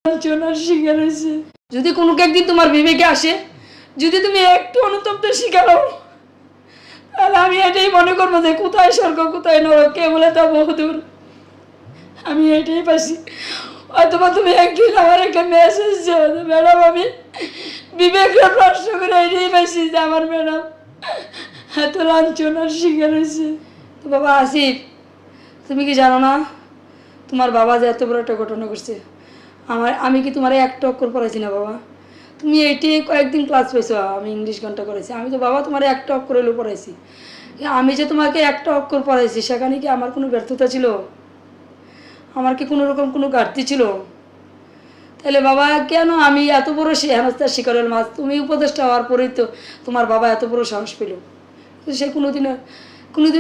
লাঞ্ছনার শিকার হয়েছে। যদি কোনো একদিন তোমার বিবেকে আসে, যদি তুমি একটু অনুতপ্তের শিকার হও, তাহলে আমি এটাই মনে করবো যে কোথায় স্বর্গ কোথায় নরক, কে বলে তা বহুদূর। আমি এটাই পাচ্ছি। অথবা তুমি একদিন আমার একটা মেসেজ দিও, ম্যাডাম আমি বিবেককে প্রশ্ন করে এটাই পাইছি যে আমার ম্যাডাম এত লাঞ্ছনার শিকার হয়েছে। তো বাবা আসিফ, তুমি কি জানো না তোমার বাবা যে এত বড় একটা ঘটনা করছে? আমি কি তোমার একটা অক্ষর পড়াইছি না বাবা? তুমি এইটি কয়েকদিন ক্লাস পেয়েছো, আমি ইংলিশ ঘন্টা করেছি। আমি তো বাবা তোমার একটা অক্ষর হলেও পড়াইছি। আমি যে তোমাকে একটা অক্ষর পড়াইছি, সেখানে কি আমার কোনো ব্যর্থতা ছিল? আমার কি কোনো রকম কোনো ঘাটতি ছিল? তাহলে বাবা কেন আমি এত বড় হেনস্থার শিকার হলাম? আজ তুমি উপদেষ্টা হওয়ার পরেই তো তোমার বাবা এত বড় সাহস পেল। সে কোনোদিনও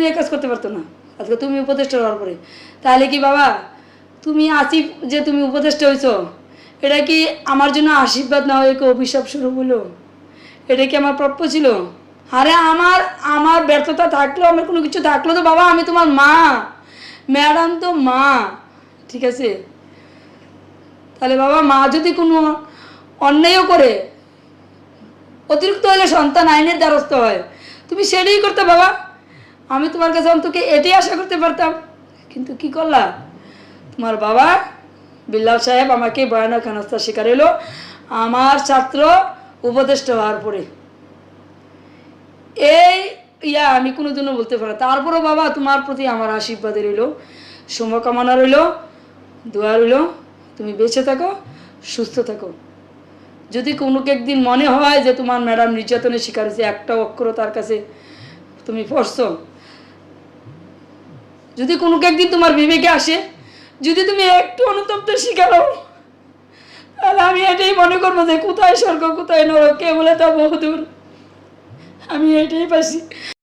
এই কাজ করতে পারতো না। আজকে তুমি উপদেষ্টা হওয়ার পরে, তাহলে কি বাবা তুমি আসিফ যে তুমি উপদেষ্টা হয়েছো, এটা কি আমার জন্য আশীর্বাদ না হয়ে অভিশাপ শুরু হলো? এটা কি আমার প্রাপ্য ছিল? আরে আমার ব্যর্থতা থাকলেও, আমার কোনো কিছু থাকলো তো বাবা আমি তোমার মা, ম্যাডাম তো মা, ঠিক আছে? তাহলে বাবা মা যদি কোনো অন্যায়ও করে, অতিরিক্ত হলে সন্তান আইনের দ্বারস্থ হয়, তুমি সেটাই করতে বাবা। আমি তোমার কাছে অন্তত এটাই আশা করতে পারতাম, কিন্তু কি করলা? তোমার বাবা বিল্লাল সাহেব আমাকে ভয়ানক হেনস্থার শিকার হলো আমার ছাত্র উপদেষ্টা হওয়ার পরে। এই আমি কোনোদিনও বলতে পারি। তারপরও বাবা তোমার প্রতি আমার আশীর্বাদ রইল, শুভকামনা রইল, দোয়া রইল, তুমি বেঁচে থাকো, সুস্থ থাকো। যদি কোনো একদিন মনে হয় যে তোমার ম্যাডাম নির্যাতনের শিকার হয়েছে, একটা অক্ষরও তার কাছে তুমি পড়ছো, যদি কোনো একদিন তোমার বিবেকে আসে, যদি তুমি একটু অনুতপ্তের শিকার হও, তাহলে আমি এটাই মনে করবো যে কোথায় স্বর্গ কোথায় নরক, কে বলে তা বহুদূর। আমি এটাই পাচ্ছি।